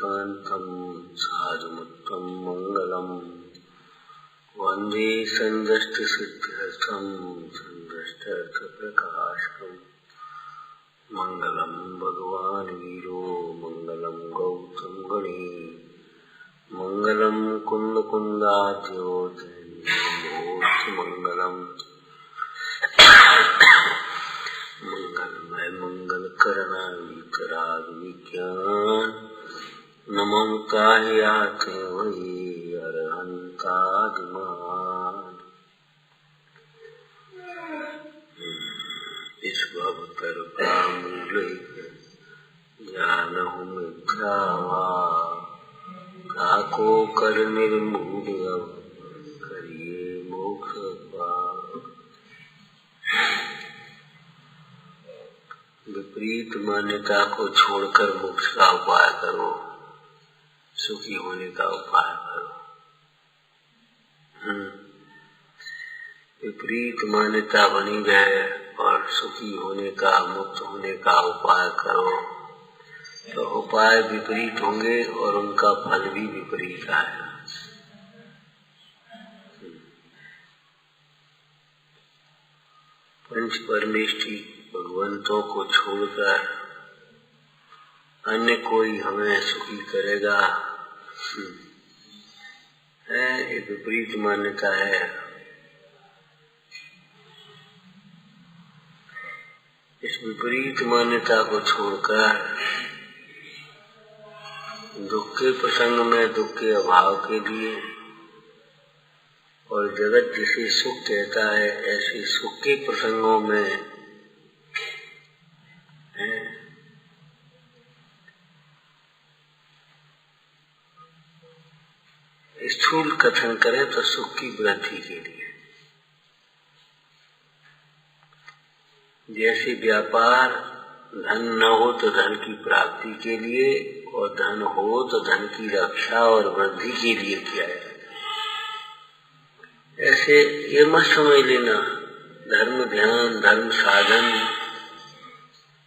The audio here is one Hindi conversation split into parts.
एकान्तं साधुमुत्तमं मङ्गलम् वन्दे सन्दष्टसिद्ध्यर्थं सन्दष्टार्थप्रकाशकम् मङ्गलं भगवान् वीरो मङ्गलं गौतम गणे मङ्गलं कुन्दकुन्दाद्यो मङ्गलम् मंगलमय मंगल करना वितराग विज्ञान नमः ताह्याते वही अरहंतादिमान इस भवतर का मूल ज्ञानहु मिथ्यावा ताको कर निर्मूल करिए मोक्ष विपरीत मान्यता को छोड़कर मोक्ष का उपाय करो, सुखी होने का उपाय करो। विपरीत मान्यता बनी रहे और सुखी होने का मुक्त होने का उपाय करो तो उपाय विपरीत होंगे और उनका फल भी विपरीत आएगा। पंच परमेष्ठी भगवंतों को छोड़कर अन्य कोई हमें सुखी करेगा, ये विपरीत मान्यता है। इस विपरीत मान्यता को छोड़कर दुख के प्रसंग में दुख के अभाव के लिए और जगत जिसे सुख कहता है ऐसे सुख के प्रसंगों में स्थूल कथन करें तो सुख की वृद्धि के लिए, जैसे व्यापार धन न हो तो धन की प्राप्ति के लिए और धन हो तो धन की रक्षा और वृद्धि के लिए किया है। ऐसे ये मत समझ लेना धर्म ध्यान धर्म साधन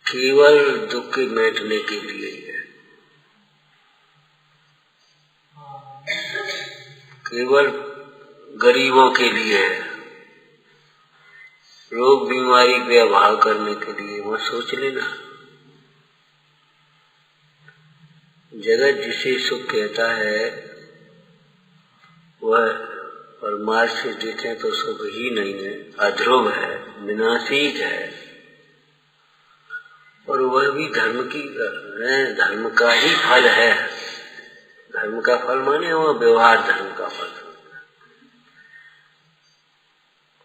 केवल दुख के मिटने के लिए ही है, केवल गरीबों के लिए है, रोग बीमारी पे अभाव करने के लिए मत सोच लेना। जगत जिसे सुख कहता है वह परमार्थ से देखें तो सुख ही नहीं है, अध्रुव है, विनाशिक है और वह भी धर्म का ही फल है। धर्म का फल माने वह व्यवहार धर्म का फल,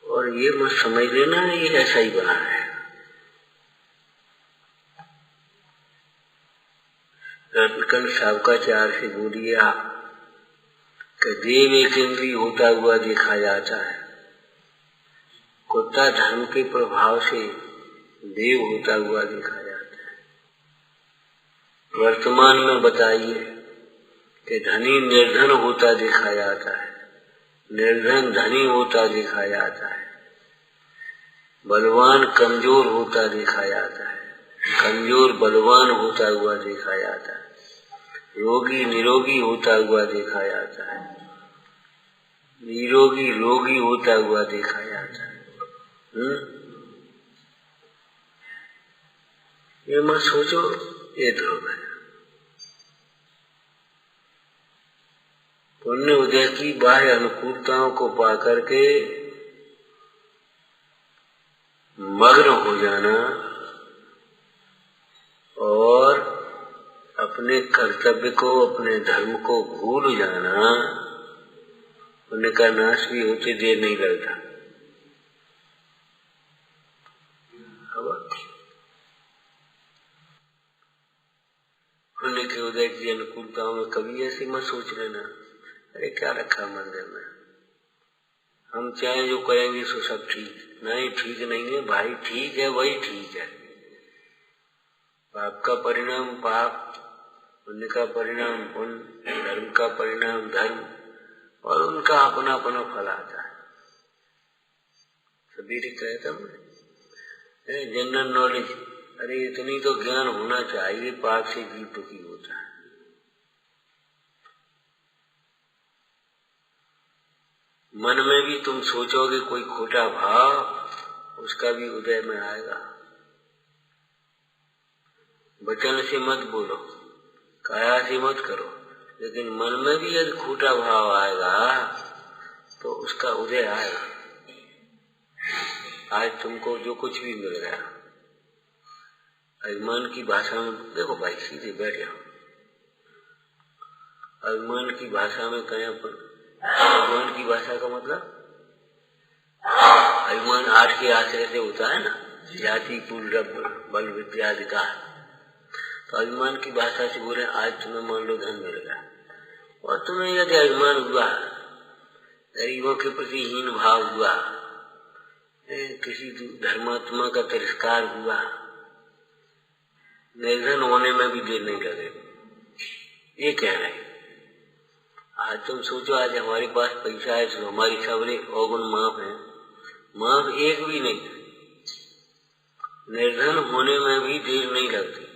और ये मत समझ लेना ये ऐसा ही बना है। रत्नकंठ सावकाचार्य से बोलिया कि देव एक इंद्रिय होता हुआ देखा जाता है, कुत्ता धर्म के प्रभाव से देव होता हुआ देखा जाता है। वर्तमान में बताइए कि धनी निर्धन होता देखा जाता है, निर्धन धनी होता देखा जाता है, बलवान कमजोर होता देखा जाता है, कमजोर बलवान होता हुआ देखा जाता है, रोगी निरोगी होता हुआ देखा जाता है, निरोगी रोगी होता हुआ देखा जाता है। ये मत सोचो ये ध्रुव है। पुण्य उदय की बाह्य अनुकूलताओं को पा करके मग्न हो जाना और अपने कर्तव्य को अपने धर्म को भूल जाना, पुण्य का नाश भी होते देर नहीं लगता। पुण्य के उदय की अनुकूलताओं में कभी ऐसी मत सोच लेना अरे क्या रखा मंदिर में, हम चाहे जो करेंगे सो सब ठीक। नहीं, ठीक नहीं है भाई, ठीक है वही ठीक है। पाप का परिणाम पाप, पुण्य का परिणाम पुण्य, धर्म का परिणाम धर्म, और उनका अपना अपना फल आता है। सभी कहता हूँ जनरल नॉलेज, अरे इतनी तो ज्ञान होना चाहिए, पाप से जीव दुखी होता है। मन में भी तुम सोचोगे कोई खोटा भाव, उसका भी उदय में आएगा। वचन से मत बोलो, काया से मत करो, लेकिन मन में भी यदि खोटा भाव आएगा तो उसका उदय आएगा। आज तुमको जो कुछ भी मिल गया, अभिमान की भाषा में देखो भाई, सीधे बैठ जाओ। अभिमान की भाषा में कहें अपन, अभिमान की भाषा का मतलब अभिमान 8 के आश्रय से होता है ना, जाति कुल बल विद्या अधिकार। तो अभिमान की भाषा से बोले आज तुम्हें मान लो धन मिल गया, और तुम्हें यदि अभिमान हुआ, गरीबों के प्रति हीन भाव हुआ, किसी धर्मात्मा का तिरस्कार हुआ, निर्धन होने में भी देर नहीं लगेगी। ये कह रहे हैं। आज तुम सोचो, आज हमारे पास पैसा है तो हमारी सबरे अवगुण माफ है, माफ एक भी नहीं। निर्धन होने में भी देर नहीं लगती।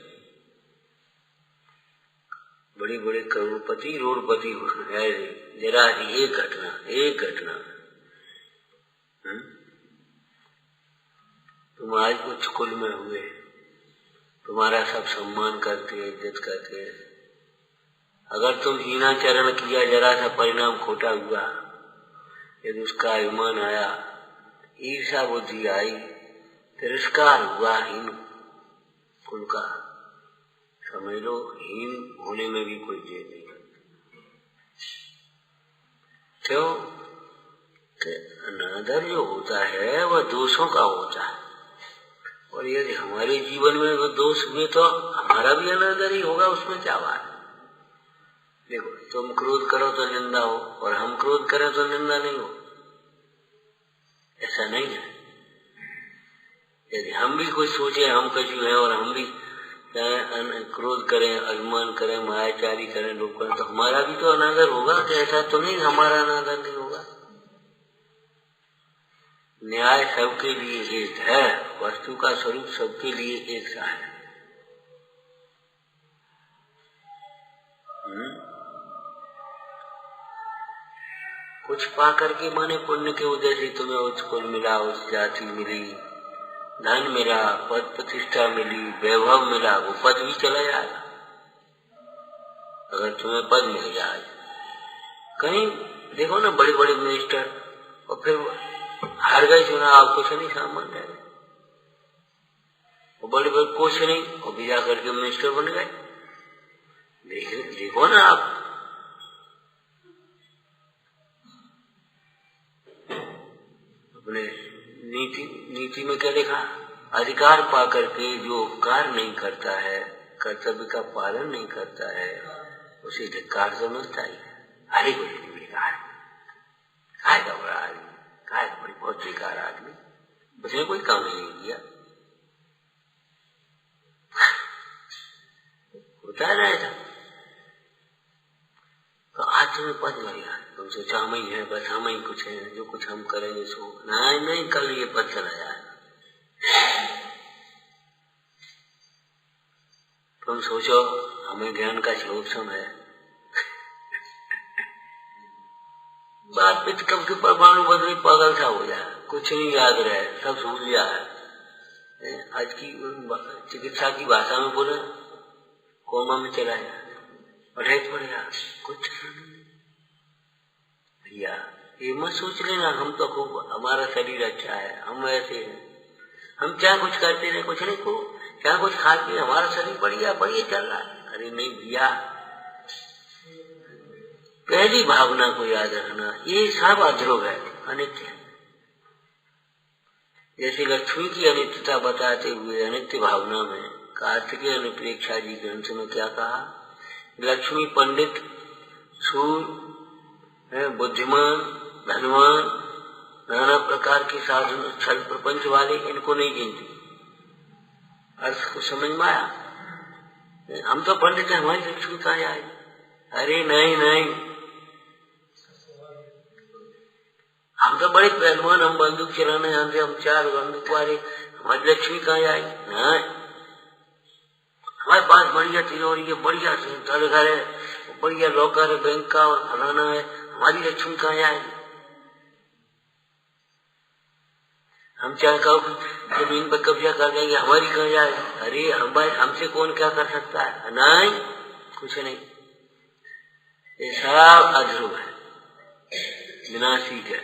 बड़े बड़े करोड़पति रोडपति है, जरा एक घटना तुम आज कुछ कुल में हुए, तुम्हारा सब सम्मान करते, इज्जत करते, अगर तुम हीनाचरण किया, जरा सा परिणाम खोटा हुआ, यदि उसका अभिमान आया, ईर्षा बुद्धि आई, तिरस्कार हुआ हीन कुल का, समझ लो हीन होने में भी कोई देर नहीं लगती। क्यों? कि अनादर जो होता है वह दोषों का होता है, और यदि हमारे जीवन में वो दोष हुए तो हमारा भी अनादर ही होगा, उसमें क्या बात है। देखो, तुम क्रोध करो तो निंदा हो, और हम क्रोध करें तो निंदा नहीं हो, ऐसा नहीं है। यदि हम भी कुछ सोचे हम कछु हैं, और हम भी क्रोध करें, अभिमान करें, मायाचारी करें, लोग करें, तो हमारा भी तो अनादर होगा। कि ऐसा तो नहीं हमारा अनादर नहीं होगा। न्याय सबके लिए एक है, वस्तु का स्वरूप सबके लिए एक सा है। कुछ पा करके माने पुण्य के उदय से तुम्हें उच्च कुल मिला, उच्च जाति मिली, धन मिला, पद प्रतिष्ठा मिली, वैभव मिला, वो पद भी चला जाएगा। अगर तुम्हें पद मिल जाए, कहीं देखो ना बड़े बड़े मिनिस्टर, और फिर हार गए चुनाव, कुछ नहीं सामान है, वो बड़े बड़े कुछ नहीं, और भी जा करके मिनिस्टर बन गए। देखो ना आप, अपने नीति में क्या लिखा, अधिकार पा करके जो उपकार नहीं करता है, कर्तव्य का पालन नहीं करता है, उसे धिक्कार तो मिलता ही है। हरे को बेकार, काय का बड़ा आदमी, काय का बड़ी बहुत बेकार आदमी, उसने कोई काम ही नहीं किया। होता है ना ऐसा। तो आज तुम्हें पद मिल गया, तुम सोचा हम ही है, बस हम ही कुछ है, जो कुछ हम करेंगे सो नहीं, कल ये पद चला जाएगा। तुम सोचो हमें ज्ञान का क्षोभसम है, बात पित कब के परमाणु बदले पागल सा हो जाए, कुछ नहीं याद रहे, सब भूल जाए। आज की चिकित्सा की भाषा में बोले कोमा में चला जाए, पढ़ाई पड़ेगा, कुछ भैया ये मत सोच लेना हम तो खूब, हमारा शरीर अच्छा है, हम ऐसे हैं, हम क्या कुछ करते रहे, कुछ नहीं को क्या कुछ खाते, हमारा शरीर बढ़िया बढ़िया चल रहा है। अरे नहीं भैया, पहली भावना को याद रखना, ये सब अध्रुव है, अनित्य है। जैसे लक्ष्मी की अनित्यता बताते हुए अनित्य भावना में कार्तिकेय अनुप्रेक्षा जी ग्रंथ में क्या कहा, लक्ष्मी पंडित, सूर, बुद्धिमान, धनवान, नाना प्रकार के साधन छल प्रपंच वाले, इनको नहीं गिनती। अर्थ को समझ में आया? हम तो पंडित हैं, हमारी लक्ष्मी कहाँ आए? अरे नहीं, हम तो बड़े पहलवान, हम बंदूक चलाने जानते, हम 4 बंदूक वाले, हमारी लक्ष्मी कहाँ आई? नहीं, हमारे पास बढ़िया तिजोरी है, बढ़िया घर है, बढ़िया लॉकर है बैंक का, और फलाना है, हमारी लक्ष्मी कहाँ आएगी? हम चाहे कहो कि जमीन पर कब्जा कर देंगे, हमारी कहाँ जाए, अरे हमसे कौन क्या कर सकता है, नहीं कुछ नहीं, ये सब अध्रुव है, विनाशी है।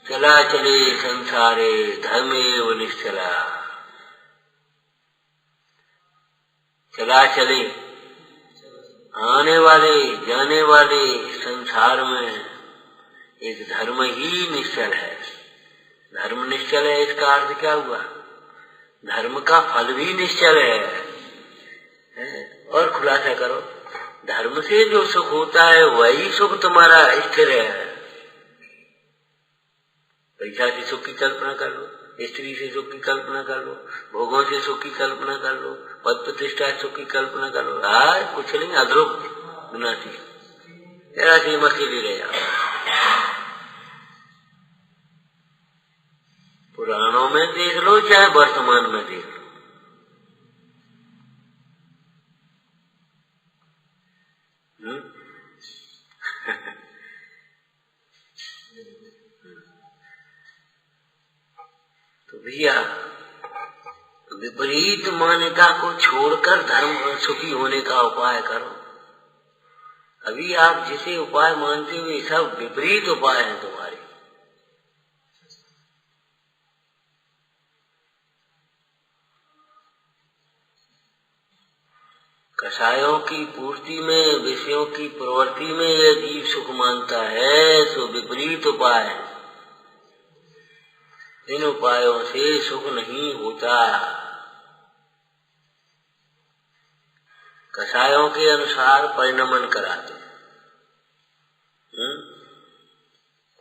चला चले संसारे धर्मेव निश्चला, चला चले आने वाले जाने वाले संसार में एक धर्म ही निश्चल है। धर्म निश्चल है, इसका अर्थ क्या हुआ, धर्म का फल भी निश्चल है। और खुलासा करो, धर्म से जो सुख होता है वही सुख तुम्हारा स्थिर है। पैसा से सुख की कल्पना कर लो, स्त्री से सुख की कल्पना कर लो, भोगों से सुख की कल्पना कर लो, पद प्रतिष्ठा से सुख की कल्पना कर लो, कुछ नहीं, अध्रुव विनाशी, तेरा सी मसीली रह जाओ। पुराणों में देख लो चाहे वर्तमान में देख लो, तो भैया विपरीत मान्यता को छोड़कर धर्म सुखी होने का उपाय करो। अभी आप जिसे उपाय मानते हो ये सब विपरीत उपाय हैं तुम्हारे। कषायों की पूर्ति में, विषयों की प्रवृत्ति में यह जीव सुख मानता है तो विपरीत उपाय है। इन उपायों से सुख नहीं होता। कषायों के अनुसार परिणमन कराते।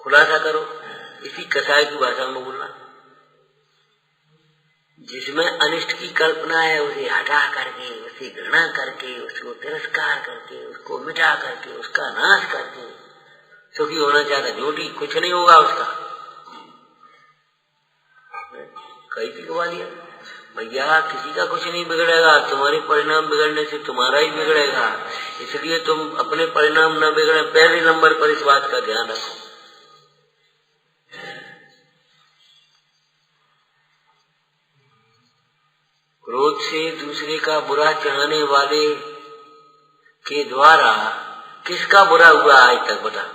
खुलासा करो, इसी कषाय की भाषा में बोलना। जिसमें अनिष्ट की कल्पना है उसे हटा करके, उसे घृणा करके, उसको तिरस्कार करके, उसको मिटा करके, उसका नाश करके सुखी होना चाहता, झूठी कुछ नहीं होगा उसका। कई दिखवा दिया भैया, किसी का कुछ नहीं बिगड़ेगा, तुम्हारे परिणाम बिगड़ने से तुम्हारा ही बिगड़ेगा, इसलिए तुम अपने परिणाम न बिगड़े, पहले नंबर पर इस बात का ध्यान रखो। क्रोध से दूसरे का बुरा चाहने वाले के द्वारा किसका बुरा हुआ आज तक बता?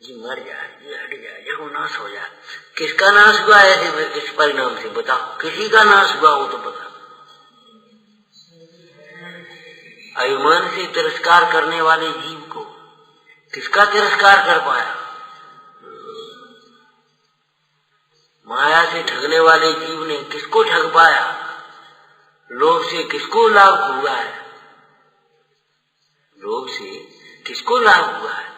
ये मर जाए, ये हट जाए, ये नाश हो जाए, किसका नाश हुआ है इस परिणाम से बताओ? किसी का नाश हुआ हो तो बता। अभिमान से तिरस्कार करने वाले जीव को किसका तिरस्कार कर पाया? माया से ठगने वाले जीव ने किसको ठग पाया? लोभ से किसको लाभ हुआ है? लोभ से किसको लाभ हुआ है?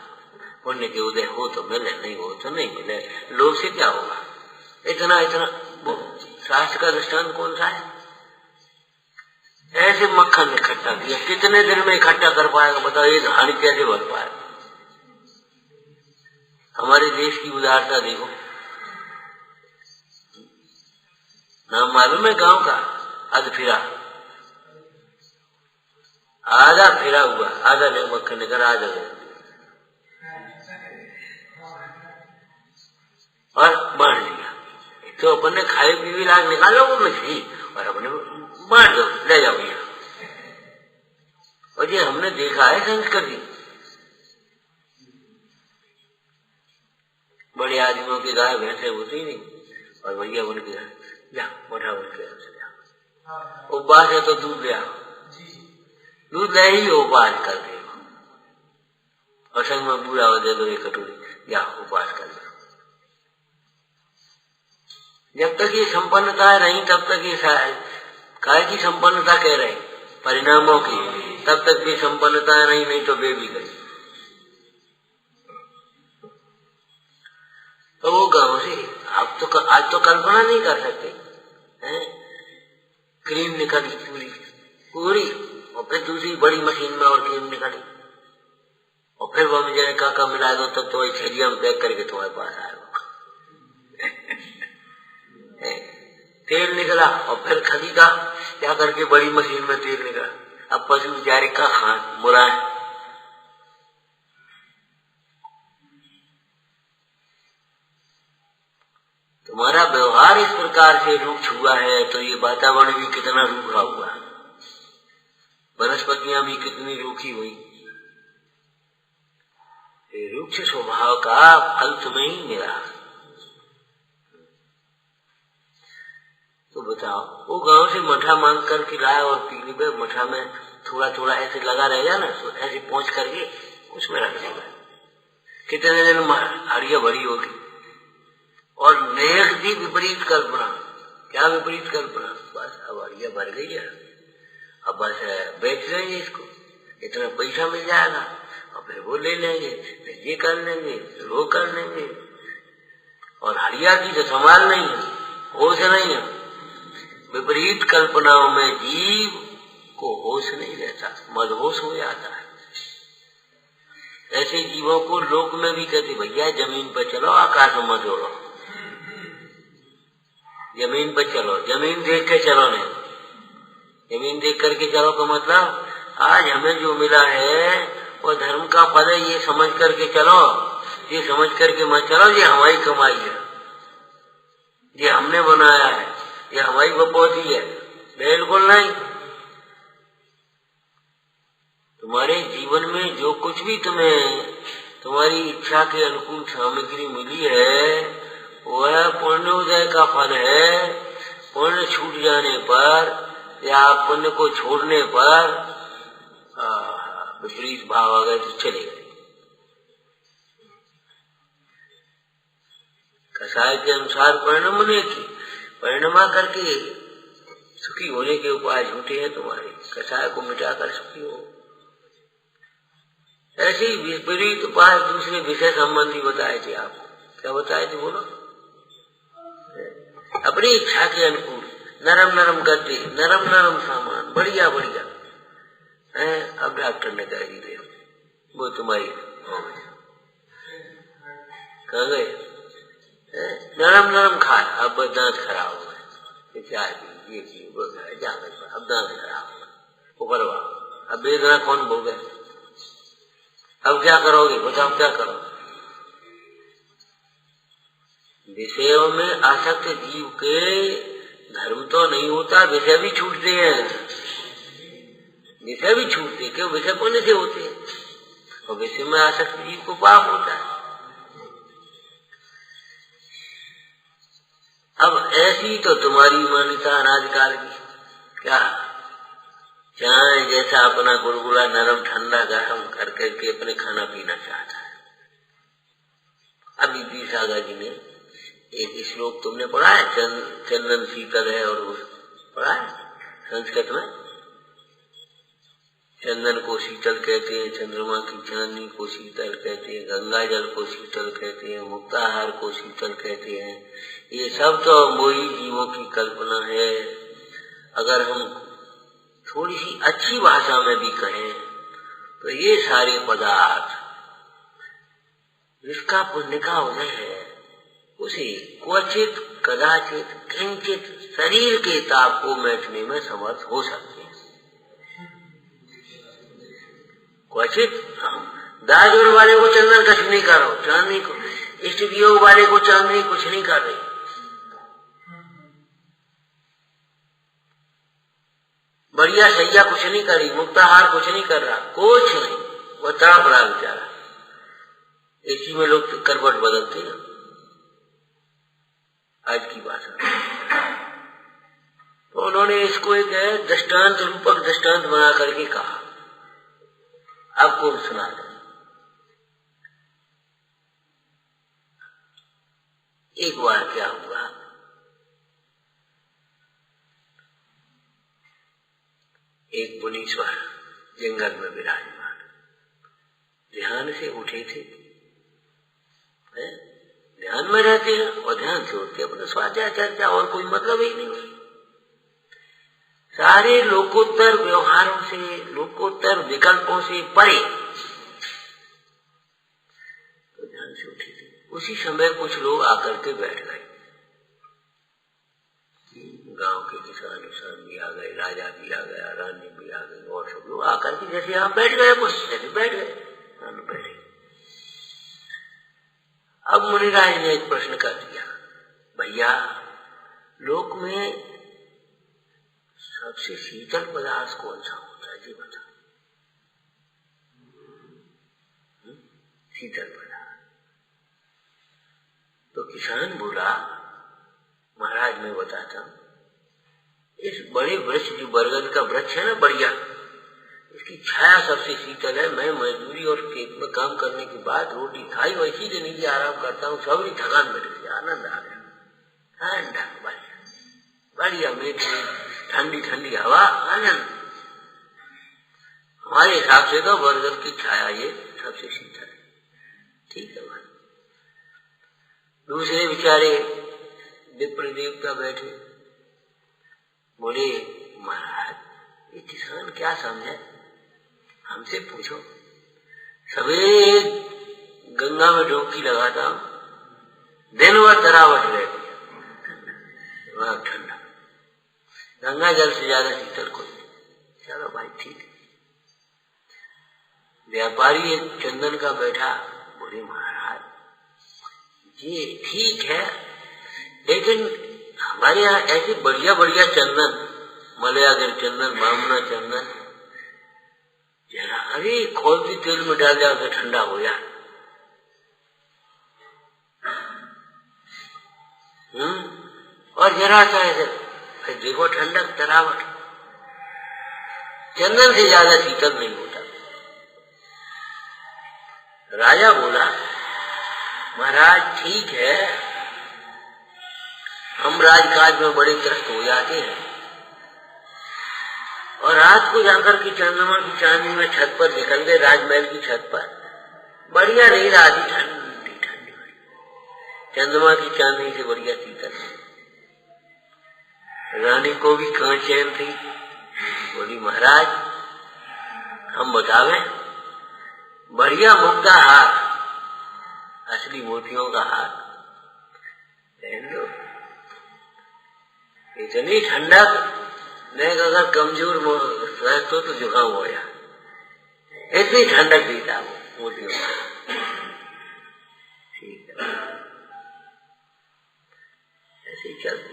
पुण्य के उदय हो तो मिले, नहीं हो तो नहीं मिले, लोभ से क्या होगा? इतना इतना शास्त्र का दृष्टांत कौन सा है? ऐसे मक्खन इकट्ठा किया, कितने दिन में इकट्ठा कर पाएगा बताओ? ये धानी कैसे भर पाएगा? हमारे देश की उदारता देखो, नाम मालूम है गांव का? अधफिरा, आधा फिरा हुआ, आधा नहीं मक्खन निकल, आधा और बांट दिया। तो अपन ने खाए पीवी लाग निकालो वो मछली और अपने बांट दो, ले जाओ भैया। और ये हमने देखा है संस्कृति, बड़े आदमियों की गाय भैंसे होती नहीं, और भैया उनके जा मोटा उनके उपवास है तो दूध ले आओ, दूध ले ही उपवास कर दे, और संग में बूढ़ा हो दे दो एक कटोरी, या उपवास कर दो। जब तक ये संपन्नता नहीं तब तक ये काय की संपन्नता कह रहे परिणामों की, तब तक भी संपन्नता नहीं, नहीं तो वे भी गई। तो वो गांव से आप तो आज तो कल्पना नहीं कर सकते हैं? क्रीम निकली पूरी पूरी, और फिर दूसरी बड़ी मशीन में और क्रीम निकली, और फिर वो मुझे काका मिला दो तब तो वही थैलिया में पैक करके तुम्हारे पास आएगा। तेल निकला और फिर खरीदा क्या करके बड़ी मशीन में तेल निकला। अब पशु बेचारे का खान मुरा है, तुम्हारा व्यवहार इस प्रकार से रूक्ष हुआ है तो ये वातावरण भी कितना रूखा हुआ, वनस्पतियां भी कितनी रूखी हुई। रूक्ष स्वभाव का फल तुम्हें ही मिला। तो बताओ, वो गांव से मठा मांग करके लाया और पीली पे मठा में थोड़ा थोड़ा ऐसे लगा रहेगा ना, तो ऐसे पहुंच करके उसमें रख देगा, कितने दिन हड़िया भरी होगी। और नेक दी विपरीत कल्पना, क्या विपरीत कल्पना, बस अब हड़िया भर गई है, अब बस बेच लेंगे इसको, इतना पैसा मिल जाएगा और फिर वो ले लेंगे, फिर ये कर लेंगे, फिर वो कर लेंगे। और हड़िया की तो संभाल नहीं है, होश नहीं है। विपरीत कल्पनाओं में जीव को होश नहीं रहता, मदहोश हो जाता है। ऐसे जीवों को लोक में भी कहते भैया जमीन पर चलो, आकाश में मत उड़ो, जमीन पर चलो, जमीन देख के चलो। नहीं, जमीन देख करके चलो का मतलब आज हमें जो मिला है वो धर्म का फल है, ये समझ करके चलो। ये समझ करके मत चलो ये हमारी कमाई है, ये हमने बनाया है, ये हमारी बपौती है, बिल्कुल नहीं। तुम्हारे जीवन में जो कुछ भी तुम्हें तुम्हारी इच्छा के अनुकूल सामग्री मिली है वह पुण्योदय का फल है। पुण्य छूट जाने पर या पुण्य को छोड़ने पर विपरीत भाव आ गए तो चले गए। कसाय के अनुसार परिणमने की, परिणमा करके सुखी होने के उपाय झूठे हैं तुम्हारे, कसाय को मिटाकर सुखी हो। ऐसे ही विपरीत उपाय दूसरे विषय संबंधी बताए थे आपको, क्या बताए थे बोलो? अपनी इच्छा के अनुकूल नरम नरम गद्दे, नरम नरम सामान, बढ़िया बढ़िया है। अब डॉक्टर ने कह दी वो तुम्हारी हो गई, कह गए नरम नरम खा, अब दांत खराब हो गए, चाय पी, ये पी, वो जाकर अब दांत खराब हो गए, उबरवा, अब वेदना कौन भोगे? अब क्या करोगे बताओ, क्या करोगे? विषयों में आसक्त जीव के धर्म तो नहीं होता, विषय भी छूटते हैं, विषय भी छूटते, क्यों? विषय पुण्य से होते हैं, और विषय में आसक्त जीव को पाप होता है। अब ऐसी तो तुम्हारी मान्यता अनादिकाल की, क्या चाहे जैसा अपना गुलगुला नरम ठंडा गरम कर करके अपने खाना पीना चाहता है। अभी बीसागा जी ने एक श्लोक तुमने पढ़ा है, चंदन शीतल है, और पढ़ा है संस्कृत में, चंदन को शीतल कहते हैं, चंद्रमा की चांदनी को शीतल कहते हैं, गंगा जल को शीतल कहते हैं, मुक्ताहार को शीतल कहते हैं। ये सब तो मोही जीवों की कल्पना है। अगर हम थोड़ी सी अच्छी भाषा में भी कहें तो ये सारे पदार्थ जिसका पुण्य का उदय है उसे क्वचित कदाचित किंचित शरीर के ताप को मैटने में समर्थ हो सकते हैं। क्वचित दाजोर वाले को चंदन कुछ नहीं कर रहा, चांदनी को, इष्ट वियोग वाले को चांदनी कुछ नहीं कर रही, बढ़िया सैया कुछ नहीं करी, मुक्ताहार कुछ नहीं कर रहा, कुछ नहीं, वो तड़प रहा बेचारा। इसी में लोग करवट बदलते हैं आज की भाषा। तो उन्होंने इसको एक दृष्टांत रूपक दृष्टांत बना करके कहा, आपको सुना दें। एक बार क्या हुआ, एक मुनीश्वर जंगल में विराजमान ध्यान से उठे थे, ध्यान में रहते हैं और ध्यान से उठते, अपने स्वाध्याय चर्चा और कोई मतलब ही नहीं, सारे लोकोत्तर व्यवहारों से, लोकोत्तर विकल्पों से परे तो ध्यान से उठे थे। उसी समय कुछ लोग आकर के बैठ गए, गांव के किसान भी आ गए, राजा भी आ गया, रानी भी आ गई, और सब लोग आकर के जैसे यहाँ बैठ गए, कुछ जैसे बैठ गए, बैठे। अब मुनिराज ने एक प्रश्न कर दिया, भाई बढ़िया। लोक में सबसे शीतल पदार्थ कौन सा होता है जी बता? शीतल पदार्थ। तो किसान बोला महाराज मैं बताता हूं, इस बड़े वृक्ष जो बरगद का वृक्ष है ना बढ़िया, इसकी छाया सबसे शीतल है। मैं मजदूरी और खेत में काम करने के बाद रोटी खाई वैसी के नीचे आराम करता हूँ, सबरी थकान मिट गई, आनंद आ गया, ठंडा बढ़िया बढ़िया मीठी ठंडी ठंडी हवा, आनंद। हमारे हिसाब से तो बरगद की छाया ये सबसे शीतल है। ठीक है भाई। दूसरे बेचारे विप्र देवता बैठे, बोले महाराज ये किसान क्या समझे, हमसे पूछो। सवेरे गंगा में डुबकी लगाता हूं, दिन भर तरावट रहती है, वहां ठंडा, गंगा जल से ज्यादा शीतल कोई नहीं। चलो भाई ठीक है। व्यापारी एक चंदन का बैठा, बोले महाराज ये ठीक है, लेकिन हमारे यहाँ ऐसे बढ़िया बढ़िया चंदन, मलयागर चंदन, बामना चंदन, जरा अरे खोलती तेल में डाल जाओ तो ठंडा हो जाए। और जरा सा ऐसे देखो ठंडक तरावट, चंदन से ज्यादा शीतल नहीं होता। राजा बोला महाराज ठीक है, हम राजकाज में बड़े त्रस्त हो जाते हैं और रात को जाकर के चंद्रमा की चांदनी में छत पर निकल गए, राजमहल की छत पर बढ़िया नींद आती, ठंडी ठंडी, चंद्रमा की चांदनी से बढ़िया शीतल। रानी को भी कहाँ चैन थी, बोली महाराज हम बतावे, बढ़िया मुक्ता हार, असली मोतियों का हार पहन लो, इतनी ठंडक नहीं, अगर कमजोर तो जुकाम हो जाए, इतनी ठंडक देता वो मोतियों का। ठीक है, ऐसे ही चलती।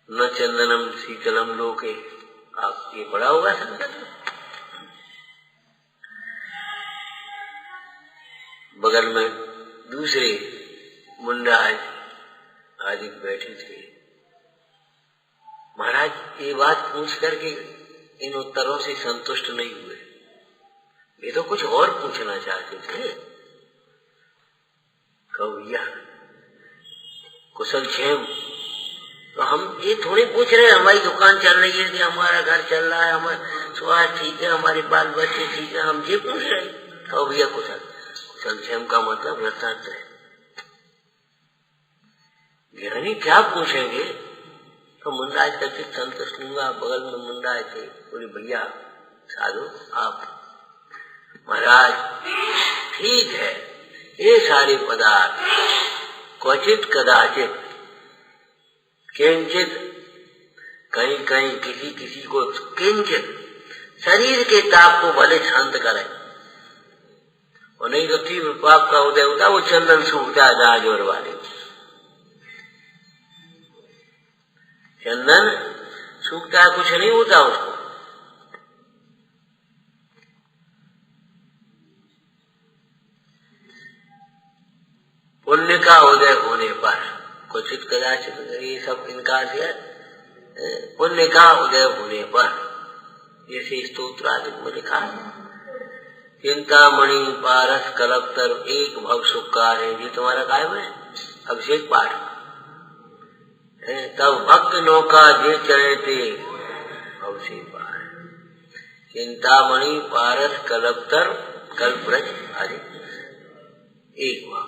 न चंदनम शीतलम लोके, आप ये पढ़ा होगा संगत। बगल में दूसरे मुंडा आदि बैठे थे। महाराज ये बात पूछ करके इन उत्तरों से संतुष्ट नहीं हुए, ये तो कुछ और पूछना चाहते थे। कविया कुशल क्षेम, तो हम ये थोड़ी पूछ रहे हैं हमारी दुकान चल रही है कि हमारा घर चल रहा है, हमारा स्वास्थ्य ठीक है, हमारे बाल बच्चे ठीक है, हम ये पूछ रहे हैं। कविया कुशल क्षेम का मतलब वृत्तांत है। ज्ञानी क्या पूछेंगे, तो मुंडाज का चित्त संतुष्ट हुआ। बगल में मुंडाज थे, बोले भैया साधु आप, महाराज ठीक है, ये सारे पदार्थ क्वचित कदाचित किंचित, कहीं कहीं किसी किसी को किंचित शरीर के ताप को भले शांत करे, और नहीं तो तीव्र पाप का उदय होता, वो चंदन सूखता है राजौर वाले, चंदन सूखता है, कुछ नहीं होता उसको। पुण्य का उदय होने पर, क्वचित कदाचित, ये सब इनकार है, पुण्य का उदय होने पर, जैसे स्तोत्र आदि में लिखा है, चिंतामणि पारस कलप्तर एक भव सुकार है, ये तुम्हारा कायम है अभिषेक पाठ। तब भक्त नौका जे चढ़े थे भव से पार, चिंतामणि पारस कलप्तर कल्परज आदि एक भव।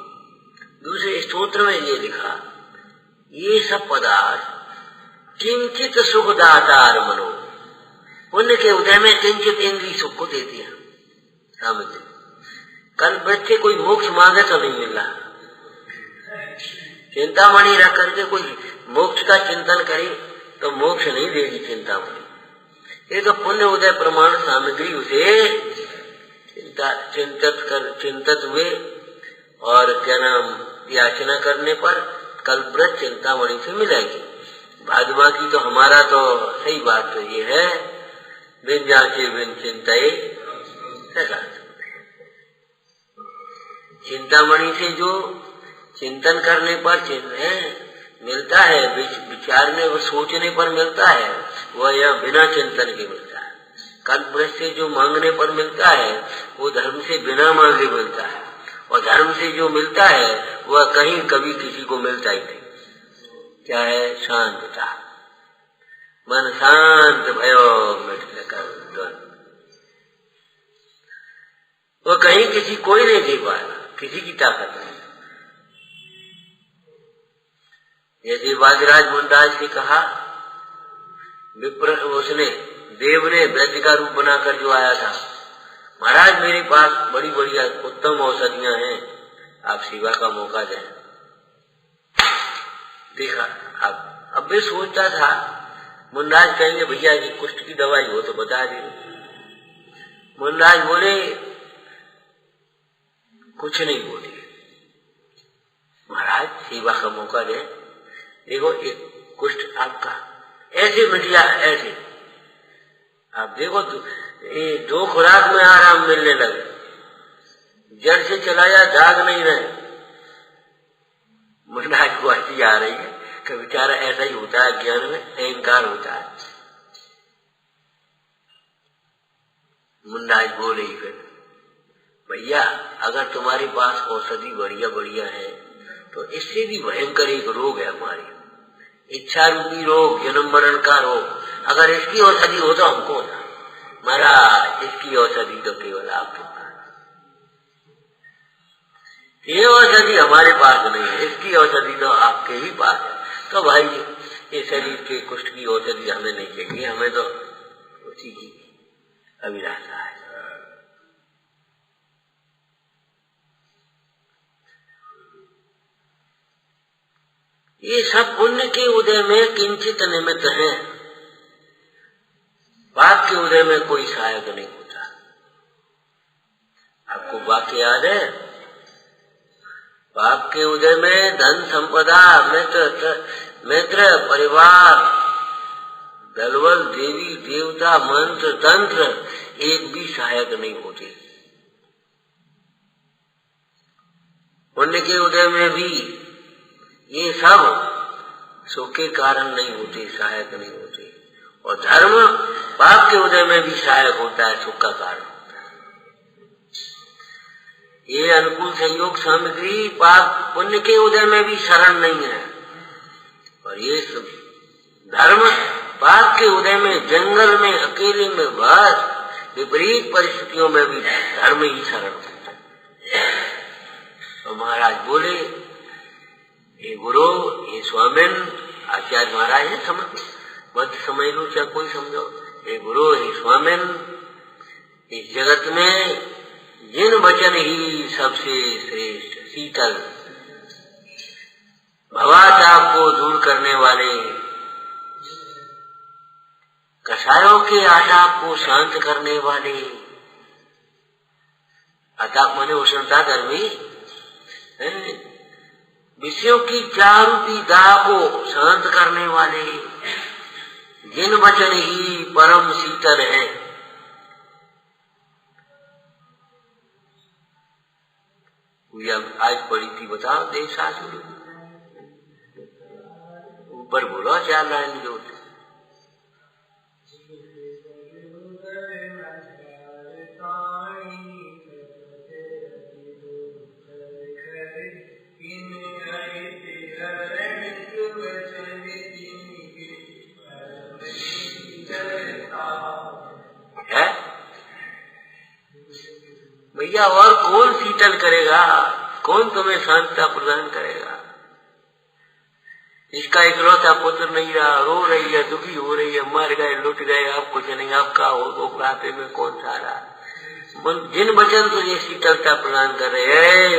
दूसरे स्तोत्र में ये लिखा, ये सब पदार्थ किंचित सुखदातार मनो, पुण्य के उदय में किंचित इंद्रिय सुख को देती है। समझे, कल बच्चे कोई मोक्ष मांगे तो नहीं मिल रहा, चिंतामणि रख करके कोई मोक्ष का चिंतन करे तो मोक्ष नहीं देगी चिंतामणि। ये तो पुण्य उदय प्रमाण सामग्री उसे चिंतित हुए, और क्या नाम याचना करने पर कल्पवृक्ष चिंतामणि से मिलेगी। भाजपा की तो हमारा तो सही बात तो ये है, बिन जांचे बिन चिंताए सदा। चिंतामणि से जो चिंतन करने पर मिलता है, विचारने व सोचने पर मिलता है, वह यह बिना चिंतन के मिलता है। कल्पवृक्ष से जो मांगने पर मिलता है वो धर्म से बिना मांगे मिलता है, और धर्म से जो मिलता है वह कहीं कभी किसी को मिलता ही नहीं। क्या है? शांतता। मन शांत भयो मिट कर, वो कहीं किसी कोई नहीं दे पाएगा, किसी की ताकत नहीं। जैसे वाजराज मुंडाज से कहा, विप्र उसने देव ने वैद्य का रूप बनाकर जो आया था, महाराज मेरे पास बड़ी बढ़िया उत्तम औषधियां हैं, आप सेवा का मौका दें। देखा, अब भी सोचता था मुंडाज कहेंगे भैया जी कुष्ठ की दवाई हो तो बता दी। मुंडाज बोले कुछ नहीं बोले, महाराज सेवा का मौका दे। देखो एक कुष्ठ आपका ऐसे मिट गया, ऐसे आप देखो दो खुराक में आराम मिलने लगे, जड़ से चलाया दाग नहीं रहे। मुंडाज को हंसी आ रही है कि बेचारा ऐसा ही होता है, ज्ञान में अहंकार होता है। मुंडाज बोले ही फिर, भैया अगर तुम्हारे पास औषधि बढ़िया बढ़िया है तो इससे भी भयंकर एक रोग है हमारी, इच्छा रूपी रोग, जन्म मरण का रोग। अगर इसकी औषधि हो तो हमको ना, महाराज इसकी औषधि तो केवल आपके पास, ये औषधि हमारे पास नहीं है, इसकी औषधि तो आपके ही पास है। तो भाई ये शरीर के कुष्ठ की औषधि हमें नहीं चाहिए, हमें तो उसी की अभिलाषा है। ये सब पुण्य के उदय में किंचित निमित्त है, पाप के उदय में कोई सहायक नहीं होता। आपको वाक्य याद है? पाप के उदय में धन संपदा, मित्र परिवार, दलबल, देवी देवता, मंत्र तंत्र एक भी सहायक नहीं होते। पुण्य के उदय में भी ये सब सुख के कारण नहीं होते, सहायक नहीं होते। और धर्म पाप के उदय में भी सहायक होता है, सुख का कारण होता है। ये अनुकूल संयोग सामग्री पाप पुण्य के उदय में भी शरण नहीं है, और ये धर्म पाप के उदय में जंगल में अकेले में बस विपरीत परिस्थितियों में भी धर्म ही शरण होता है। तो महाराज बोले, ये गुरु, ये स्वामिन, आचार्य महाराज है, समझ मत समझ लो चाहे कोई समझो, ये गुरु, ये स्वामिन, इस जगत में जिन वचन ही सबसे श्रेष्ठ, शीतल, भवाचाप को दूर करने वाले, कषायों के आटाप को शांत करने वाले, आटाप माने उष्णता गर्मी, विषयों की चारूपी दाह को शांत करने वाले, जिन वचन ही परम शीतल है। आज पढ़ी थी, बताओ देश शास्त्र ऊपर बोलो 4 लाइन जो भैया, और कौन शीतल करेगा, कौन तुम्हें शांतता प्रदान करेगा? इसका इकलौता पुत्र नहीं रहा, रो रही है, दुखी हो रही है, मर गए, लुट गए, आप कुछ नहीं, आपका हो बुढ़ापे में कौन सा रहा? जिन वचन तुझे शीतलता प्रदान कर रहे हैं,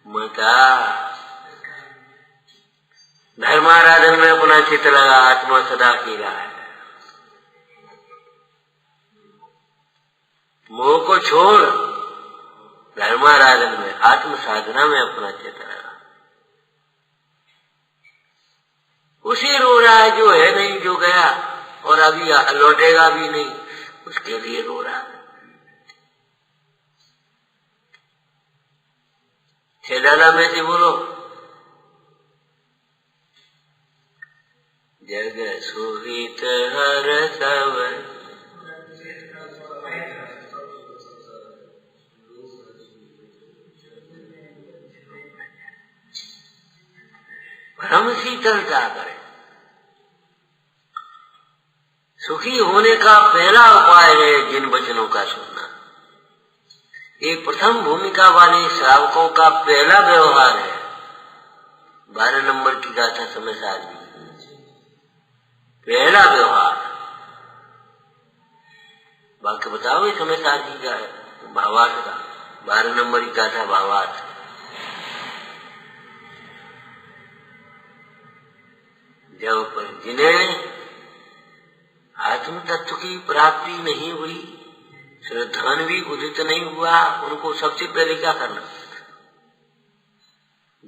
माता धर्माराधन में अपना चित्त लगा, आत्मा सदा अकेला है। मोह को छोड़, धर्माराधन में, आत्म साधना में अपना चित लगा। उसी रो रहा है जो है नहीं, जो गया और अभी लौटेगा भी नहीं, उसके लिए रो रहा है। छेदाला में से बोलो, जग सुहित हर सब भ्रम शीतलता करे। सुखी होने का पहला उपाय है जिन वचनों का सुनना। ये प्रथम भूमिका वाले श्रावकों का पहला व्यवहार है। 12 नंबर की गाथा समय सारणी, पहला व्यवहार। बाकी बताओ ये समय सारणी का भावार्थ का, 12 नंबर की गाथा भावार्थ। जब पर जिन्हें आत्म तत्व की प्राप्ति नहीं हुई, श्रद्धान भी उदित नहीं हुआ, उनको सबसे पहले क्या करना?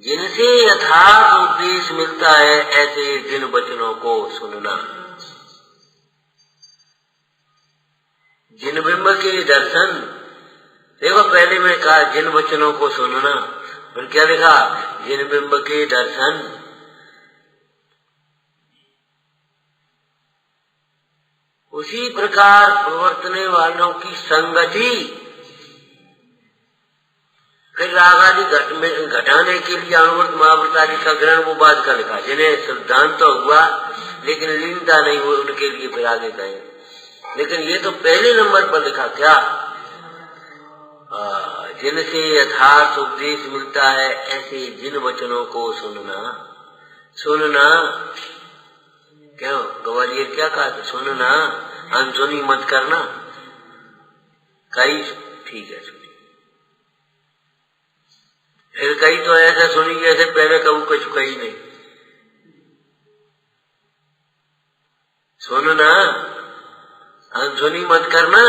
जिनसे यथार्थ उपदेश मिलता है ऐसे जिन वचनों को सुनना। जिन बिंब के दर्शन, देखो पहले में कहा जिन वचनों को सुनना, फिर क्या लिखा? जिन बिंब के दर्शन। उसी प्रकार प्रवर्तने वालों की संगति। फिर राग आदि घटाने के लिए अनुवर्त महाव्रत आदि का ग्रहण वो बात का लिखा। जिन्हें सिद्धांत तो हुआ लेकिन लीनता नहीं हुई, उनके लिए फिर आगे गए। लेकिन ये तो पहले नंबर पर लिखा क्या? जिनसे यथार्थ उपदेश मिलता है ऐसे जिन वचनों को सुनना। सुनना क्यों? ग्वालियर क्या कहा था? सुनना, अनसुनी मत करना। कई ठीक है सुनी, फिर कई तो ऐसा सुनी जैसे पहले कभी कुछ कही नहीं। सुनना, अनसुनी मत करना।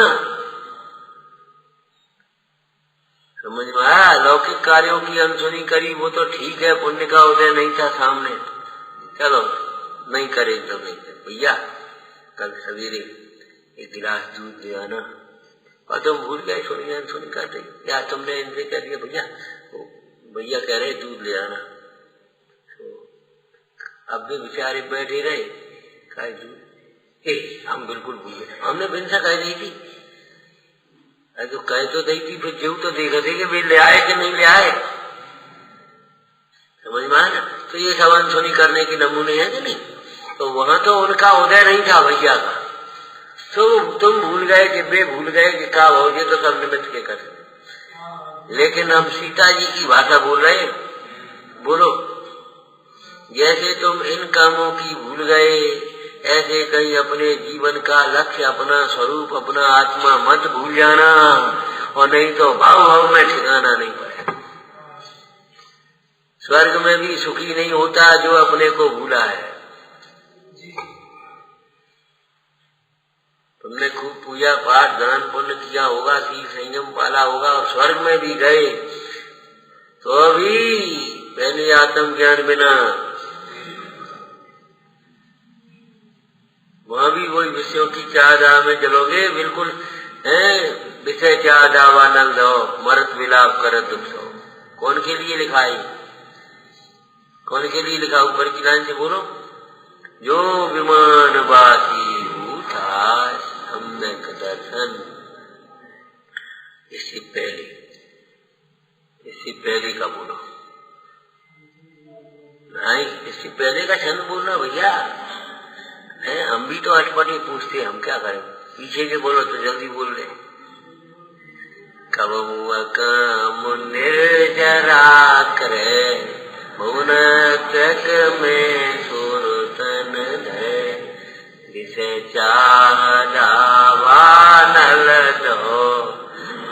समझ में आया? लौकिक कार्यों की अनसुनी करी वो तो ठीक है, पुण्य का उदय नहीं था सामने, चलो नहीं करे तो नहीं करे। भैया कल सवेरे एक गिलास दूध ले आना, और तुम भूल गए, सुनी अनसुनी करते, या तुमने इनसे कह दिया भैया भैया कह रहे दूध ले आना, तो अब भी बेचारे बैठे रहे, कहा दूध हम बिल्कुल भूल गए, हमने बिनसा कह दी थी। अरे तो कह तो दी थी, फिर जीव तो देखा थे कि वे ले आए कि नहीं ले आए। समझ में आया ना? तो ये सब अनसुनी करने के नमूने हैं कि नहीं? तो वहां तो उनका उदय नहीं था भैया का, तो तुम भूल गए कि वे भूल गए कि क्या होगे, तो सब निमित्त के कर। लेकिन हम सीता जी की भाषा बोल रहे हैं। बोलो, जैसे तुम इन कामों की भूल गए, ऐसे कहीं अपने जीवन का लक्ष्य, अपना स्वरूप, अपना आत्मा मत भूल जाना, और नहीं तो भाव भाव में ठिकाना नहीं पड़ेगा। स्वर्ग में भी सुखी नहीं होता जो अपने को भूला है। तुमने खूब पूजा पाठ दान पुण्य किया होगा, शील संयम पाला होगा, और स्वर्ग में भी गए तो भी पहले आत्म ज्ञान बिना वहां भी वही विषयों की चाह दाह में जलोगे। बिल्कुल है विषय चाह दावा नल दो, मरत विलाप करत दुख सो। कौन के लिए लिखा है? कौन के लिए लिखा? ऊपर की लाइन से बोलो। जो विमान बासी उठा सम्यक दर्शन। इससे पहले का बोलो नहीं, इससे पहले का छंद बोलना भैया। हम भी तो अटपटे पूछते, हम क्या करें? पीछे के बोलो तो जल्दी बोल रहे। कब हुआ काम निर्जरा करे, भुवन तक में सुरतन है, जिसे चाह जावा नल दो,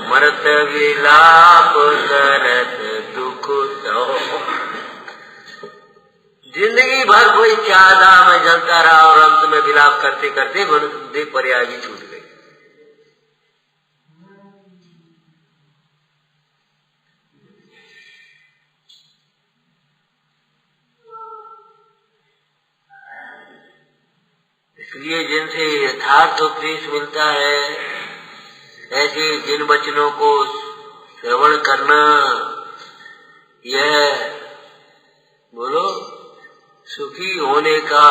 मरत विलाप करत दुख दो। जिंदगी भर कोई चाहदा में जलता रहा और अंत में विलाप करते करते मनुष्य पर्यागी छूट गई। प्रिय जन से यथार्थ उपदेश मिलता है, ऐसे जिन वचनों को श्रवण करना यह बोलो सुखी होने का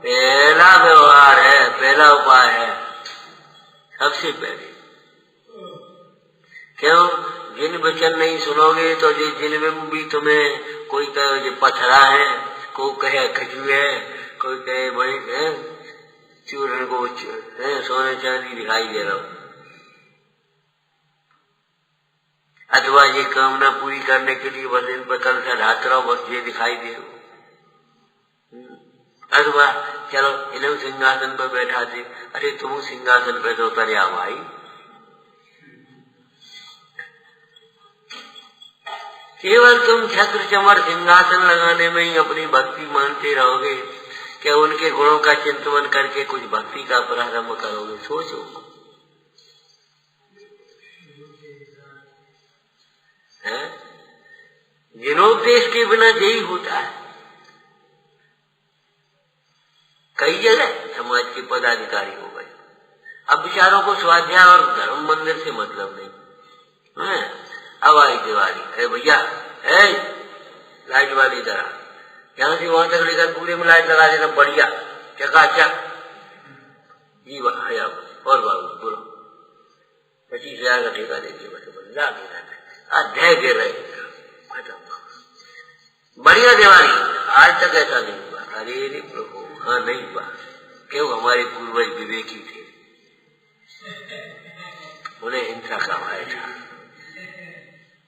पहला व्यवहार है, पहला उपाय है सबसे पहले। क्यों? जिन वचन नहीं सुनोगे तो जिनमें भी तुम्हें कोई कहे पथरा है, कोई कहे खजू है, कोई कहे वही है चूर्ण को सोने चांदी दिखाई दे रहा हो, अथवा ये कामना पूरी करने के लिए बस इन पर कल से ढात रहो, बस ये दिखाई दे, अथवा चलो इन्हें सिंहासन पर बैठा दे। अरे तुम सिंहासन पे तो उतर आ भाई, केवल तुम छत्र चमर सिंहासन लगाने में ही अपनी भक्ति मानते रहोगे, क्या उनके गुणों का चिंतन करके कुछ भक्ति का प्रारंभ करोगे? सोचो। है जिनोपदेश के बिना यही होता है। कई जगह समाज के पदाधिकारी हो गए, अब विचारों को स्वाध्याय और धर्म मंदिर से मतलब नहीं है। अब आई दिवाली, अरे भैया लाइट वाली तरह यहाँ से वहां तक लेकर पूरे में लाइट लगा देना, बढ़िया चकाचक जी भैया। और बाबू बोलो 25,000 का ठेका देखिए, अध्याय दे रहे बढ़िया दिवाली। आज तक ऐसा नहीं हुआ। अरे प्रभु, हाँ नहीं हुआ। क्यों? हमारे पूर्वज विवेकी थे, उन्हें हिंसा का भय था।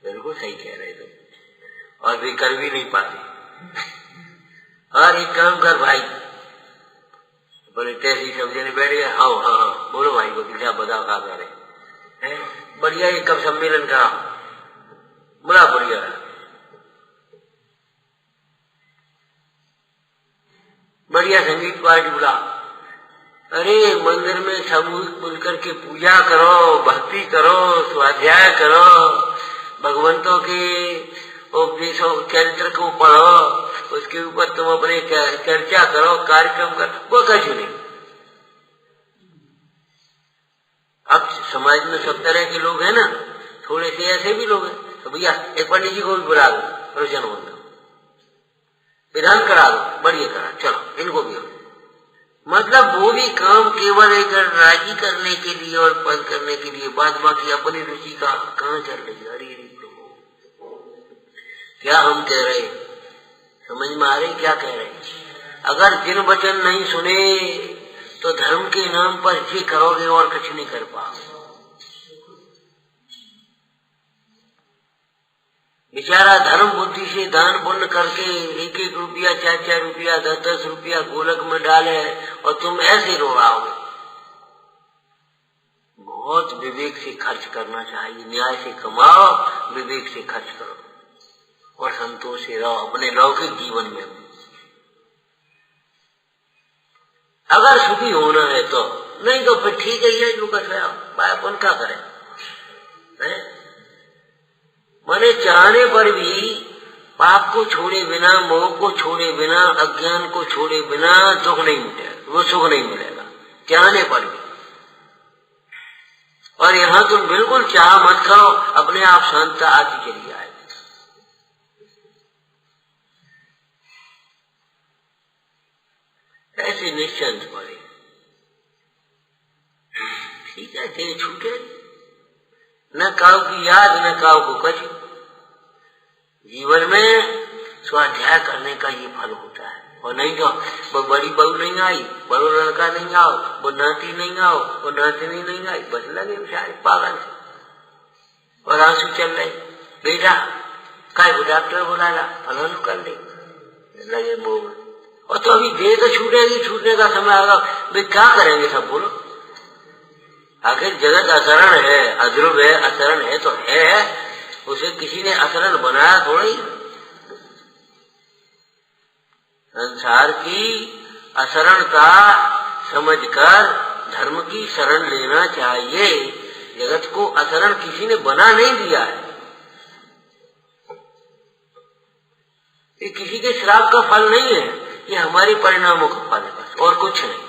बिल्कुल सही कह रहे तुम, और वे कर भी नहीं पाते। और एक काम कर भाई, बोले तैसी समझने बैठ गए। हाँ हाँ हाँ बोलो भाई को क्या बताओ क्या कह रहे हैं। बढ़िया एक कब सम्मेलन करा, बड़ा बढ़िया है, बढ़िया संगीत पार्टी बुला। अरे मंदिर में सामूहिक मिलकर के पूजा करो, भक्ति करो, स्वाध्याय करो, भगवंतों के उपदेशों चरित्र को पढ़ो, उसके ऊपर तुम अपने चर्चा करो, कार्यक्रम करो, वो कछु नहीं। अब समाज में सब तरह के लोग हैं ना, थोड़े से ऐसे भी लोग हैं, तो भैया एक पंडित जी को भी बुला दो, प्रवचन होता विधान करा दो, बढ़िया करा, चलो इनको भी। मतलब वो भी काम केवल एक राजी करने के लिए और पद करने के लिए, बाद बाकी अपनी रुचि का कहाँ चल रही है। अरे क्या हम कह रहे, समझ में आ रही क्या कह रहे? अगर जिन वचन नहीं सुने तो धर्म के नाम पर जी करोगे और कुछ नहीं कर पाओगे। बेचारा धर्म बुद्धि से दान पुण्य करके 1-1 रुपया 4-4 रुपया 10-10 रुपया गोलक में डाले और तुम ऐसे रो आओगे। बहुत विवेक से खर्च करना चाहिए, न्याय से कमाओ, विवेक से खर्च करो और संतोष से रहो अपने लौकिक जीवन में। अगर सुखी होना है तो, नहीं तो फिर ठीक है, ये जो कर रहे हो अपन क्या करें। माने चाहने पर भी पाप को छोड़े बिना, मोह को छोड़े बिना, अज्ञान को छोड़े बिना दुख नहीं मिलेगा, वो सुख नहीं मिलेगा चाहने पर भी। और यहाँ तुम बिल्कुल चाह मत करो, अपने आप शांतता आती चली आएगी। ऐसे निश्चिंत पड़े, ठीक है, तेरे छूटे न काऊ की याद न काऊ को कछु। जीवन में स्वाध्याय करने का ये फल होता है। और नहीं तो वो बड़ी बहू नहीं आई, बड़ो लड़का नहीं आओ, वो नाती नहीं आओ, वो नातिनी नहीं आई, बस लगे बेचारे पागल से और आंसू चल रहे। बेटा काय को डॉक्टर बुलाला, फलानु कर ले, लगे मुंह में। और तो अभी देह तो छूटेगी, छूटने का समय आएगा, वे क्या करेंगे सब बोलो। आखिर जगत असरण है, अध्रुव है, असरण है तो है, उसे किसी ने असरण बनाया थोड़ी। संसार की असरणता समझकर धर्म की शरण लेना चाहिए। जगत को असरण किसी ने बना नहीं दिया है, ये किसी के श्राप का फल नहीं है, ये हमारे परिणामों का फल है। और कुछ नहीं।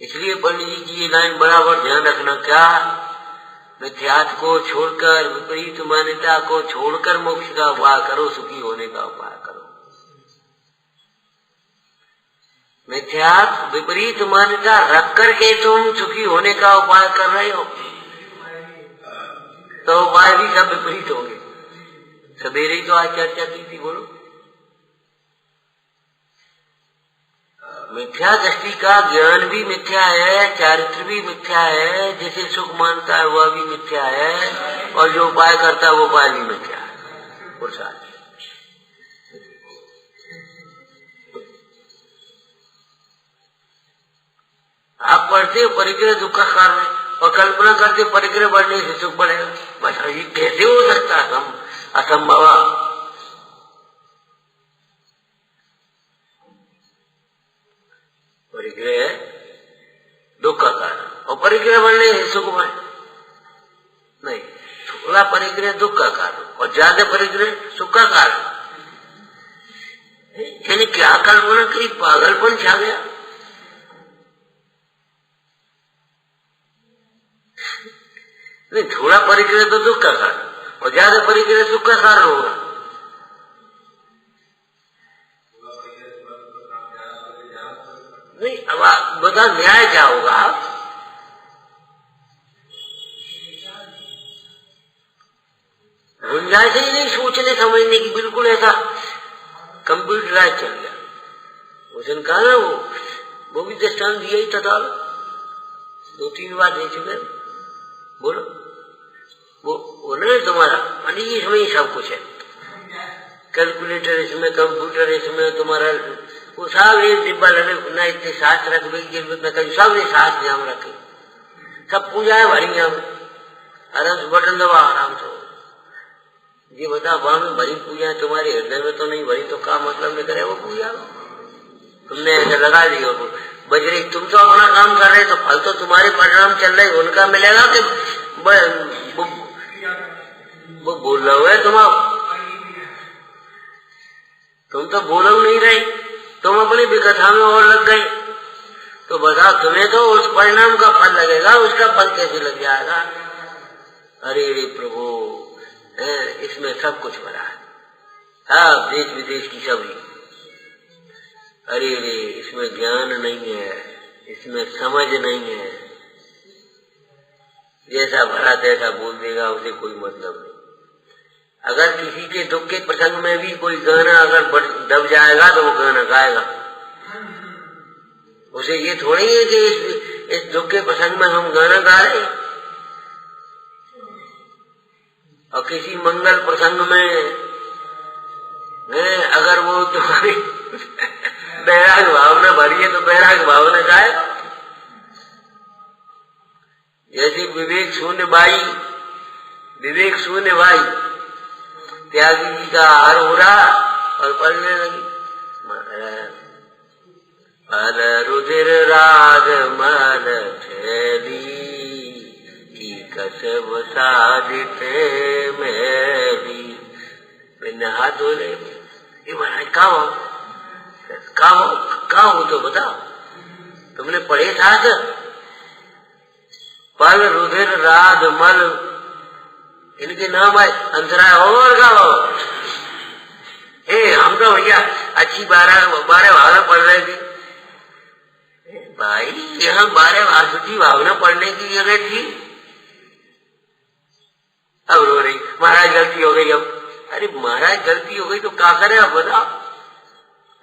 इसलिए पंडित जी की ये लाइन बराबर ध्यान रखना, क्या मिथ्यात्व को छोड़कर, विपरीत मान्यता को छोड़कर मोक्ष का उपाय करो, सुखी होने का उपाय करो। मिथ्यात्व विपरीत मान्यता रख करके तुम सुखी होने का उपाय कर रहे हो तो उपाय भी सब विपरीत होंगे। सवेरे ही तो आज चर्चा की थी, बोलो। मिथ्या दृष्टि का ज्ञान भी मिथ्या है, चारित्र भी मिथ्या है, जिसे सुख मानता है वह भी मिथ्या है, और जो उपाय करता है वो उपाय भी मिथ्या है। पुरुषार्थ आप पढ़ते हो परिग्रह दुख का कारण और कल्पना करते परिग्रह बढ़ने से सुख बढ़ेगा। बस ये कैसे हो सकता है? असंभव। परिग्रह दुख का कारण और परिग्रह बढ़ने से सुख बढ़े नहीं। थोड़ा परिग्रह दुख का कारण और ज्यादा परिग्रह सुख का कारण। यानी क्या कल्पना करी, पागलपन छा गया। नहीं, थोड़ा परिग्रह तो दुख का कारण और ज्यादा परिग्रह सुख का कारण होगा। नहीं, अब आप बता न्याय क्या होगा? गुंजाइश ही नहीं सोचने समझने की, बिल्कुल ऐसा कंप्यूटराइज चल गया। उसने कहा ना, वो भी दृष्टांत दिया ही था, 2-3 बार दे चुके। बोलो, वो नहीं तुम्हारा मानी इसमें ही सब कुछ है। कैलकुलेटर इसमें, कंप्यूटर इसमें, तुम्हारा वो सब एक डिब्बा लगे ना, इतने शास्त्र रख भी जरूरत न कहीं, सब ये शास्त्र नाम रखे, सब पूजाएं भरी यहाँ आराम से बटन दबा आराम से। ये बता, वहां में भरी पूजा तुम्हारे हृदय में तो नहीं भरी, तो क्या मतलब में करे वो पूजा? तुमने ऐसे लगा दी हो बजरे, तुम तो अपना काम कर रहे, तो फल तो तुम्हारे परिणाम चल रहे, उनका मिलेगा कि वो बोल रहे हो? तुम तो बोलो नहीं रहे, तुम अपनी विकथा में और लग गए। तो बता, तुम्हें तो उस परिणाम का फल लगेगा, उसका फल कैसे लग जाएगा? अरे रे प्रभु, इसमें सब कुछ भरा है, सब देश विदेश की सभी। अरे रे, इसमें ज्ञान नहीं है, इसमें समझ नहीं है। जैसा भरा तैसा बोल देगा, उसे कोई मतलब नहीं। अगर किसी के दुख के प्रसंग में भी कोई गाना अगर दब जाएगा तो वो गाना गाएगा। उसे ये थोड़ी है कि इस दुख के प्रसंग में हम गाना गा रहे हैं। और किसी मंगल प्रसंग में अगर वो तुम्हारी बैराग भावना भरी है तो बैराग भावना गाएगा। जैसे विवेक शून्य भाई त्यागी जी का हार हो रहा और पढ़ने लगी, फल रुधिर राग मन थैली की कसब साधिते मेरी। मैंने हाथ धो ले, ये महाराज कहा हो तो बताओ, तुमने पढ़े था? फल रुधिर राग मल, इनके नाम है अंतराय और गाओ। हम तो भैया अच्छी 12 भावना पढ़ रहे थे भाई, यहाँ 12 वासुकी भावना पढ़ने की जगह थी। अब रो रही, महाराज गलती हो गई। अब अरे महाराज गलती हो गई तो क्या करे? अब बताओ,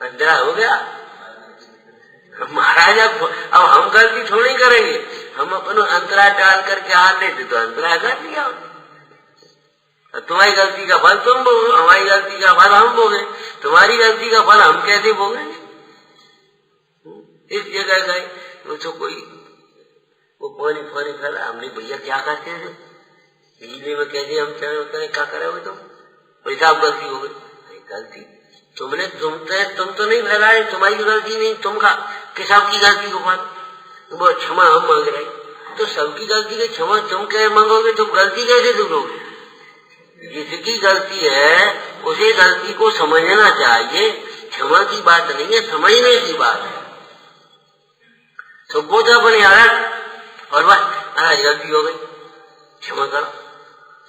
अंधेरा हो गया महाराज। अब हम गलती थोड़ी करेंगे, हम अपना अंतराय टाल करके हार लेते तो अंतराय कर दिया। तुम्हारी गलती का फल तुम भोगे, हमारी गलती का फल हम भोगे। तुम्हारी गलती का फल हम कैसे भोगेंगे? इस जगह गए तो कोई वो पानी खड़ा, हमने भैया क्या करते थे बिजली में, कैसे हम चले उतरे, क्या करे हुए तुम? पैसा गलती हो गई। गलती तुम तो नहीं लगाए, तुम्हारी गलती नहीं, तुम किसाब की गलती को वो क्षमा हम मांग रहे। तो सबकी गलती की क्षमा तुम क्या मांगोगे? तुम गलती कैसे दूरोगे? जिसकी गलती है उसे गलती को समझना चाहिए। क्षमा की बात नहीं है, समझने की बात है। सबको तो अपने आदत और बस महाराज गलती हो गई क्षमा करो।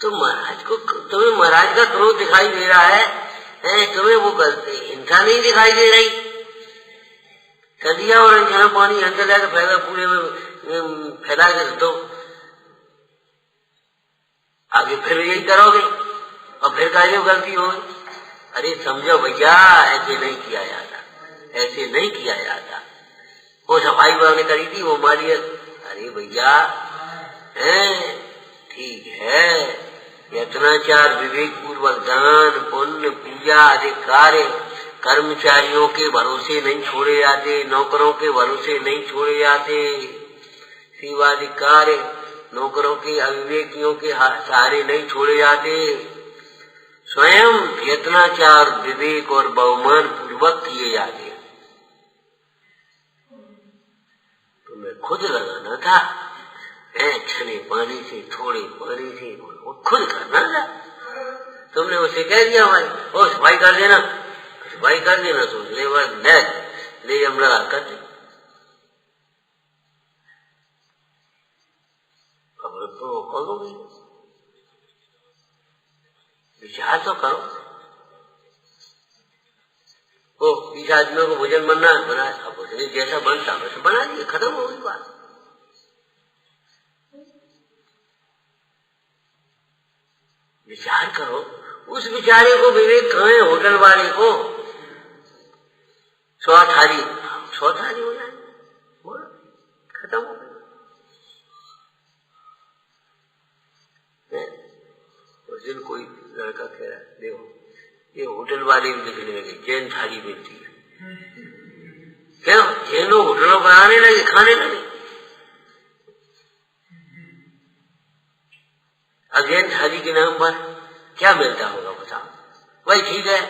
तो महाराज को, तुम्हें महाराज का क्रोध दिखाई दे रहा है, तुम्हें वो गलती हिंसा नहीं दिखाई दे रही। सदिया और अंजना पानी अंदर जाकर फैला पूरे में फैला के दो, आगे फिर यही करोगे और फिर कहोगे गलती हो गई। अरे समझो भैया, ऐसे नहीं किया जाता, ऐसे नहीं किया जाता। वो सफाई ने करी थी, वो मारी। अरे भैया ठीक है, यत्नाचार विवेक पूर्वक दान पुण्य पूजा आदि कार्य कर्मचारियों के भरोसे नहीं छोड़े जाते, नौकरों के भरोसे नहीं छोड़े जाते। सेवादि कार्य नौकरों के अविवेकियों के सहारे नहीं छोड़े जाते। स्वयं यत्नाचार विवेक और बहुमान पूर्वक किए जाते। तुम्हें खुद लगाना था, छने पानी से थोड़े पानी से वो खुद करना था। तुमने उसे कह दिया भाई ओ सफाई कर देना, सफाई कर देना, तो ले हम लगा कर दे। अब तो करोगे, विचार तो करो। वो 20 आदमियों को भोजन बनना बना, अब उसने जैसा बनता वैसे बना दिए, खत्म हो गई बात। विचार करो, उस बेचारे को विवेक कहाँ है? होटल वाले को 100 थाली हो जाए, खत्म हो गई। उस दिन कोई लड़का कह रहा, देखो ये होटल वाले भी दिखने लगे, जैन थाली मिलती है। क्यों? जैन लोग होटलों पर आने लगे, खाने लगे। अब जैन थाली के नाम पर क्या मिलता होगा बताओ? भाई ठीक है,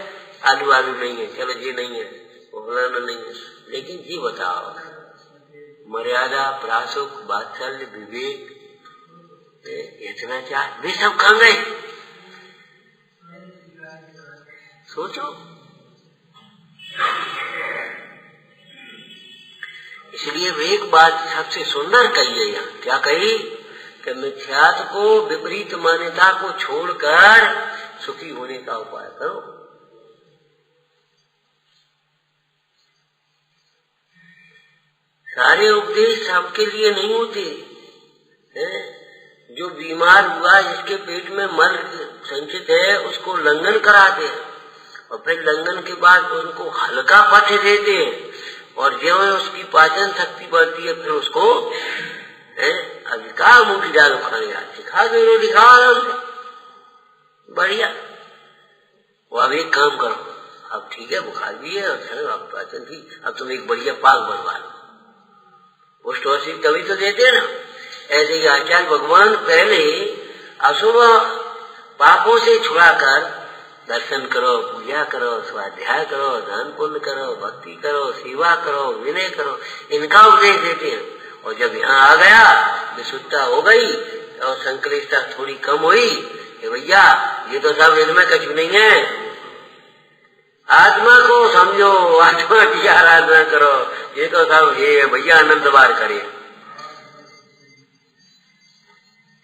आलू नहीं है, चलो ये नहीं है, वो फलाना नहीं है, लेकिन ये बताओ मर्यादा, प्रासुक, वात्सल्य, विवेक, इतना चाह वे सब कहाँ गए? सोचो। इसलिए एक बात सबसे सुंदर कही है यहाँ, क्या कही कि मिथ्यात्व को, विपरीत मान्यता को छोड़कर सुखी होने का उपाय करो। सारे उपदेश सबके लिए नहीं होते हैं। जो बीमार हुआ, जिसके पेट में मल संचित है, उसको लंघन कराते हैं और फिर लंघन के बाद उनको हल्का पथ्य देते हैं, और जो उसकी पाचन शक्ति बढ़ती है फिर उसको अभी कहा मुंह की दाल खाने सिखा दो, रोटी खाओ आराम से, बढ़िया। वो अब एक काम करो, अब ठीक है बुखार भी है और अब पाचन ठीक, अब तुम एक बढ़िया पाक बनवा लो। पोस्ट ऑफिस तभी तो देते हैं ना। ऐसे ही आचार्य भगवान पहले अशुभ पापों से छुड़ाकर दर्शन करो, पूजा करो, स्वाध्याय करो, दान पुण्य करो, भक्ति करो, सेवा करो, विनय करो, इनका उपदेश देते हैं। और जब यहाँ आ गया, विशुद्धता हो गई और संक्लिष्टता थोड़ी कम हुई, भैया ये तो सब इनमें कछु नहीं है, आत्मा को समझो, आत्मा की आराधना करो, ये तो सब ये भैया आनंद बार करे।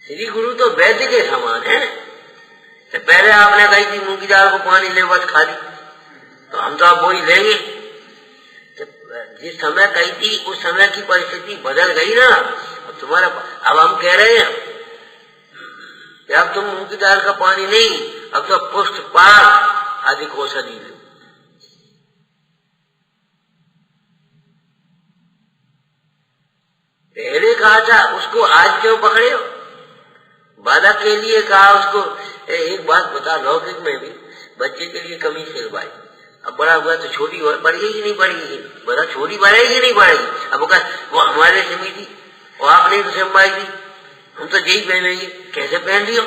श्री गुरु तो वैद्य के समान है। तो पहले आपने कही थी मूंग की दाल को पानी ले बस खा ली, तो हम तो अब वही लेंगे। तो जिस समय कही थी उस समय की परिस्थिति बदल गई ना। अब तुम्हारा, अब हम कह रहे हैं कि अब तुम मूंग की दाल का पानी नहीं, अब तो पुष्ट पाक आदि को औषधि लो। पहले कहा था उसको, आज क्यों पकड़े हो? बालक के लिए कहा उसको। एक बात बता, लौकिक में भी बच्चे के लिए कमी सिलवाई, अब बड़ा हुआ तो छोटी बढ़ेगी कि नहीं बढ़ेगी? बड़ा छोटी बढ़ेगी नहीं बढ़ेगी? अब वो हमारे सिमी थी, वो आपने तो सिमवाई थी, हम तो यही पहनेंगे, कैसे पहन लियो?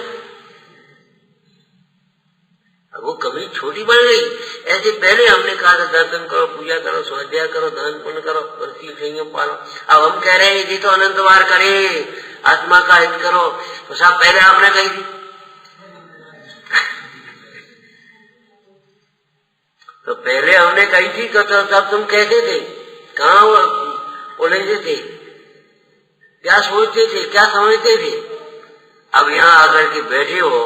अब वो कमी छोटी बढ़ गई। ऐसे पहले हमने कहा था दर्शन करो, पूजा करो, स्वाध्याय करो, दान पुण्य करो, वर्षीय संयम पालो। अब हम कह रहे हैं जी तो अनंत बार करे, आत्मा का हित करो, तो सब पहले आपने कही थी। तो पहले हमने कही थी तो तब तुम कहते थे, कहाँ उलझे थे, क्या सोचते थे, क्या समझते थे। अब यहाँ आकर के बैठे हो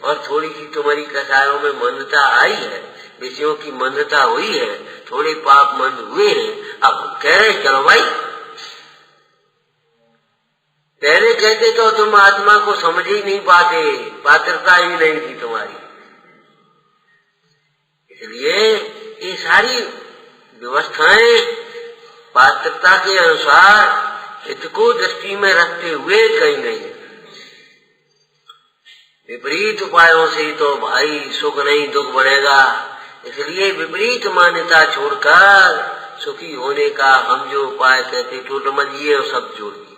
और थोड़ी सी तुम्हारी कसायों में मंदता आई है, विषयों की मंदता हुई है, थोड़े पाप मंद हुए हैं, अब कह रहे चलो भाई। पहले कहते तो तुम आत्मा को समझ ही नहीं पाते, पात्रता ही नहीं थी तुम्हारी। इसलिए ये सारी व्यवस्थाएं पात्रता के अनुसार हित को दृष्टि में रखते हुए कही गई। विपरीत उपायों से तो भाई सुख नहीं दुख बढ़ेगा, इसलिए विपरीत मान्यता छोड़कर सुखी होने का हम जो उपाय कहते तो समझिए और सब जोड़ दिए।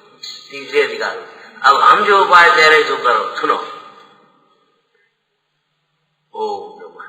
तीसरे अधिकार अब हम जो उपाय कह रहे तो करो, सुनो। ओम नमः